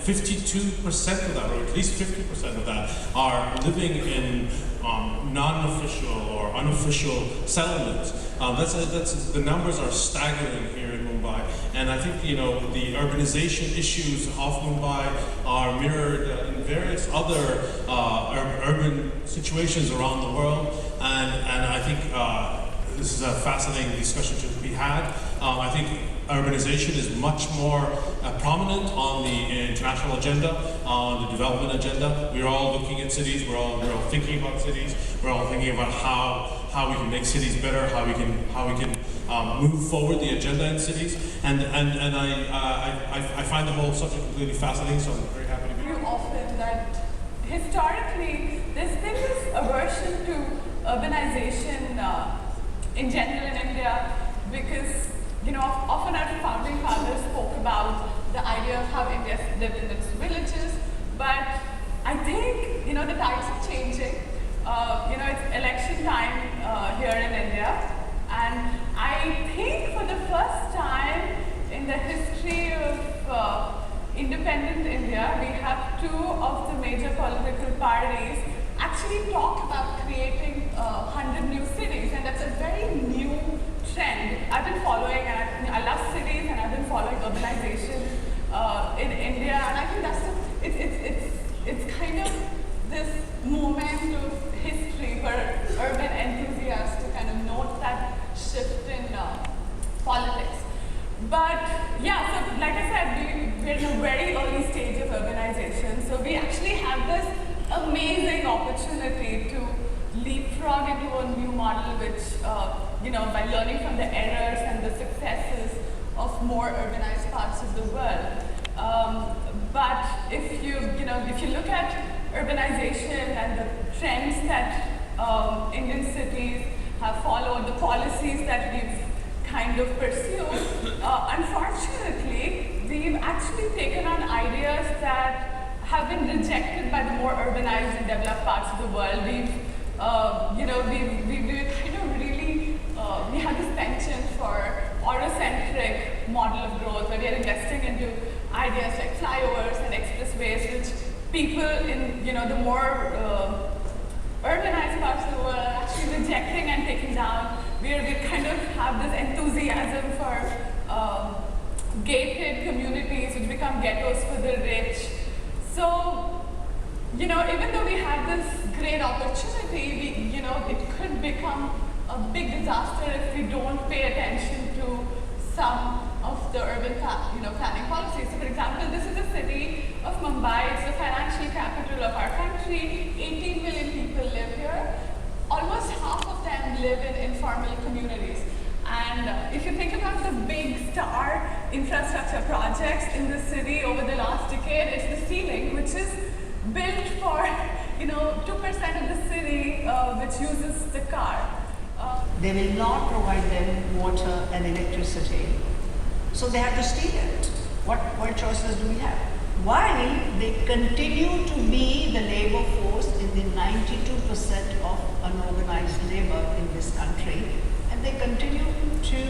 52% of that, or at least 50% of that, are living in non-official or unofficial settlements. The numbers are staggering here in Mumbai, and I think the urbanization issues of Mumbai are mirrored in various other urban situations around the world, and I think this is a fascinating discussion to be had. I think urbanization is much more prominent on the international agenda, on the development agenda. We're all looking at cities. We're all thinking about cities. We're all thinking about how we can make cities better, how we can move forward the agenda in cities. And I find the whole subject completely fascinating. So I'm very happy to be here. Often that historically there's been this aversion to urbanization in general in India, because often our founding fathers spoke about the idea of how India lived in its villages, but I think the tides are changing. It's election time here in India, and I think for the first time in the history of independent India, we have two of the major political parties actually talk about creating 100 new cities, and that's a very new trend. I've been following, and I love cities, and I've been following urbanization in India, and I think it's kind of this moment of history for urban enthusiasts to kind of note that shift in politics. But yeah, so like I said, we're in a very early stage of urbanization, so we actually have this amazing opportunity to leapfrog into a new model, which by learning from the errors and the successes of more urbanized parts of the world. But if you look at urbanization and the trends that Indian cities have followed, the policies that we've kind of pursued, unfortunately, we've actually taken on ideas that have been rejected by the more urbanized and developed parts of the world. We have this penchant for autocentric model of growth, where we are investing into ideas like flyovers and expressways, which people in the more urbanized parts of the world are actually rejecting and taking down. We kind of have this enthusiasm for gated communities which become ghettos for the rich. So, even though we have this great opportunity, it could become a big disaster if we don't pay attention to some of the urban planning policies. So for example, this is the city of Mumbai. It's the financial capital of our country. 18 million people live here. Almost half of them live in informal communities. And if you think about the big star infrastructure projects in the city over the last decade, it's the Sea Link, which is built for 2% of the city which uses the car. They will not provide them water and electricity, so they have to steal it. What choices do we have? While they continue to be the labor force in the 92% of unorganized labor in this country, and they continue to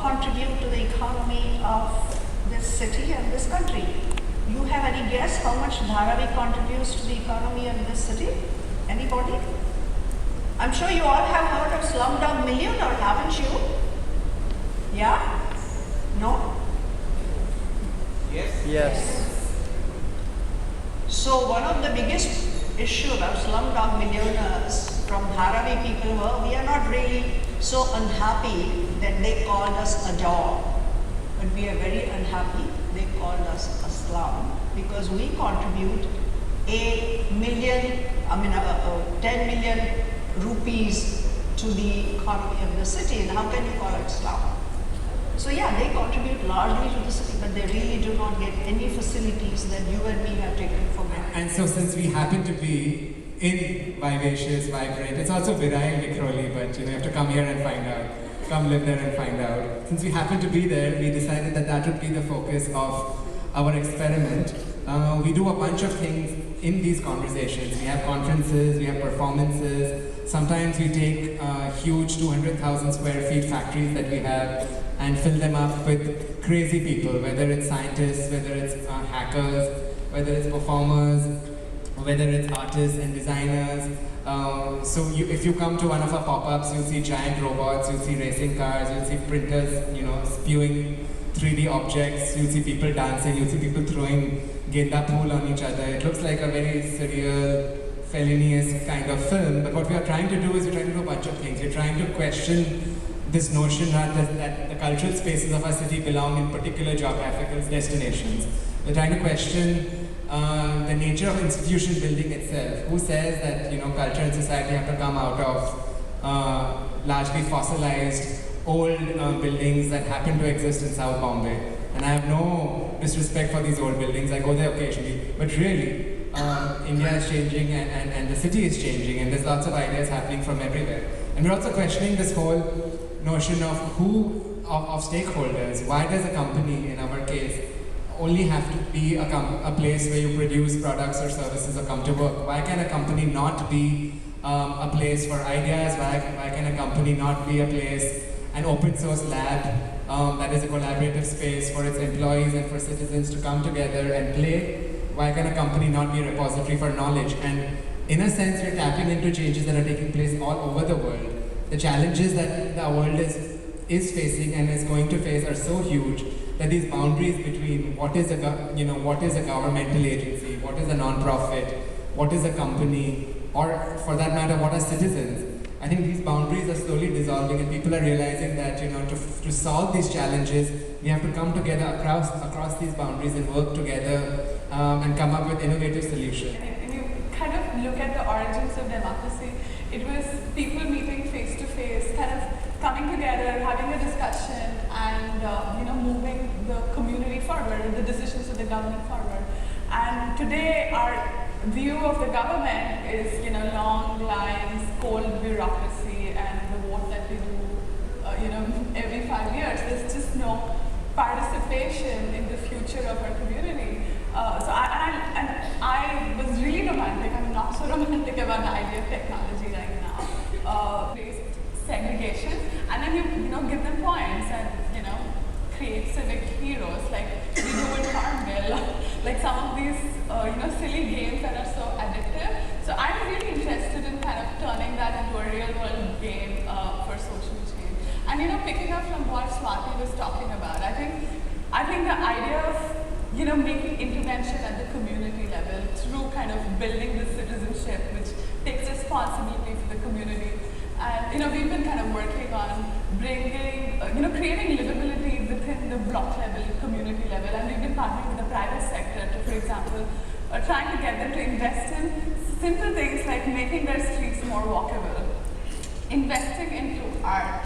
contribute to the economy of this city and this country. You have any guess how much Dharavi contributes to the economy of this city? Anybody? I'm sure you all have heard of Slumdog Millionaire, haven't you? Yeah? No? Yes. So one of the biggest issue about Slumdog Millionaires from Dharavi people were, we are not really so unhappy that they called us a dog, but we are very unhappy they called us a slum, because we contribute 10 million rupees to the economy of the city, and how can you call it slum? So yeah, they contribute largely to the city, but they really do not get any facilities that you and me have taken for granted. And so since we happen to be in Vivacious, Vibrant, it's also Virai Vikhroli, but you have to come here and find out. Come live there and find out. Since we happen to be there, we decided that would be the focus of our experiment. We do a bunch of things in these conversations. We have conferences, we have performances. Sometimes we take huge 200,000 square feet factories that we have, and fill them up with crazy people, whether it's scientists, whether it's hackers, whether it's performers, whether it's artists and designers. If you come to one of our pop-ups, you'll see giant robots, you'll see racing cars, you'll see printers, spewing 3D objects, you'll see people dancing, you'll see people throwing genda pool on each other. It looks like a very surreal, Fellini-esque kind of film, but what we are trying to do is we're trying to do a bunch of things. We're trying to question this notion that the cultural spaces of our city belong in particular geographical destinations. We're trying to question the nature of institution building itself. Who says that culture and society have to come out of largely fossilized old buildings that happen to exist in South Bombay? And I have no disrespect for these old buildings. I go there occasionally, but really, India is changing and the city is changing, and there's lots of ideas happening from everywhere. And we're also questioning this whole notion of of stakeholders. Why does a company, in our case, only have to be a place where you produce products or services or come to work? Why can a company not be a place for ideas? Why can a company not be a place, an open source lab that is a collaborative space for its employees and for citizens to come together and play? Why can a company not be a repository for knowledge? And in a sense, we're tapping into changes that are taking place all over the world. The challenges that the world is facing and is going to face are so huge that these boundaries between what is a governmental agency, what is a non-profit, what is a company, or for that matter, what are citizens? I think these boundaries are slowly dissolving, and people are realizing that to solve these challenges, we have to come together across these boundaries and work together and come up with innovative solutions. And you kind of look at the origins of democracy. It was people meeting face to face, kind of coming together, having a discussion, and moving the community forward, the decisions of the government forward. And today, our view of the government is long lines, cold bureaucracy, and the vote that we do every 5 years. There's just no participation in the future of our community. So I was really romantic. I'm not so romantic about the idea of technology right now. Segregation, and then you give them points and create civic heroes like we do in Farmville, like some of these silly games that are so addictive. So I'm really interested in kind of turning that into a real world game for social change. And picking up from what Swati was talking about, I think the idea of making intervention at the community level through kind of building this citizenship which takes responsibility for the community. And we've been kind of working on bringing, creating livability within the block level, community level, and we've been partnering with the private sector to, for example, trying to get them to invest in simple things like making their streets more walkable, investing into art,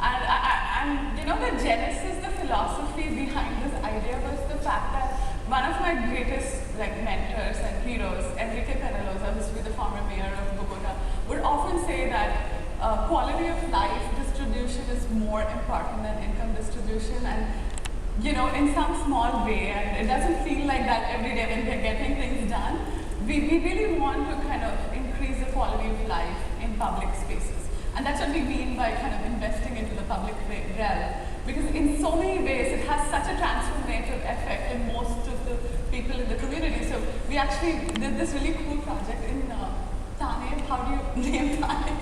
and the genesis, the philosophy behind this idea was the fact that one of my greatest mentors and heroes, Enrique Penaloza, who's the former mayor of Bogota, would often say that quality of life distribution is more important than income distribution, and in some small way, and it doesn't feel like that every day when we're getting things done, we really want to kind of increase the quality of life in public spaces. And that's what we mean by kind of investing into the public realm. Because in so many ways, it has such a transformative effect in most of the people in the community. So we actually did this really cool project in Thane. How do you name Thane?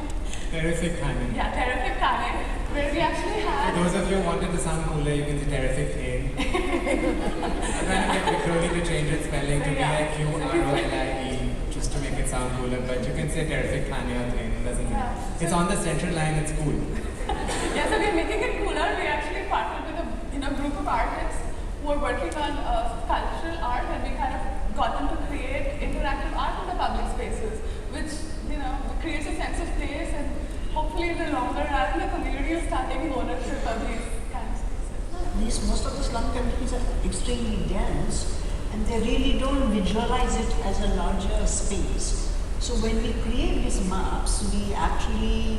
Terrific Thane. Yeah, Terrific Thane, where we actually had... For those of you who wanted to sound cooler, you can say Terrific Thane. I'm trying to get Vikhroli to change its spelling to T-I-Q-R-O-L-I-E, just to make it sound cooler, but you can say Terrific Thane or Thane, it doesn't matter. It's on the central line, it's cool. Yeah, so we're making it cooler. We actually partnered with a group of artists who are working on cultural art, and we kind of got them to create interactive art in the public spaces, which creates a sense of place, and hopefully in the longer run, the community is starting ownership of these kind of spaces. Most of the slum communities are extremely dense, and they really don't visualize it as a larger space. So when we create these maps, we actually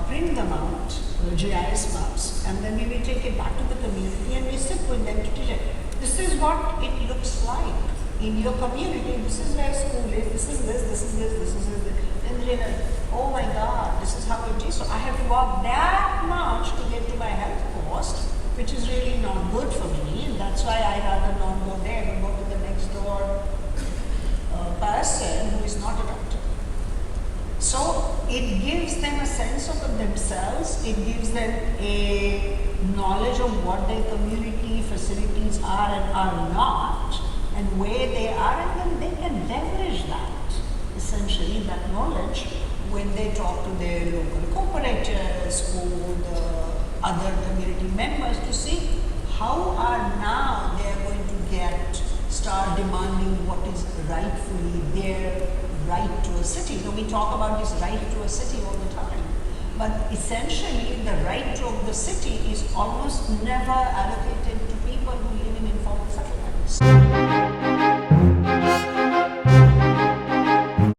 print them out, GIS maps, and then we will take it back to the community and we sit with them to teach it. This is what it looks like in your community. This is where school is, this is this, this is this, this is this. And then, oh my God, this is how it is. So I have to walk that much to get to my health post, which sense of themselves. It gives them a knowledge of what their community facilities are and are not, and where they are, and then they can leverage that, essentially that knowledge, when they talk to their local cooperators or the other community members to see how are now they are going to start demanding what is rightfully their right to a city. We talk about this right to a city all the time, but essentially the right to the city is almost never allocated to people who live in informal settlements.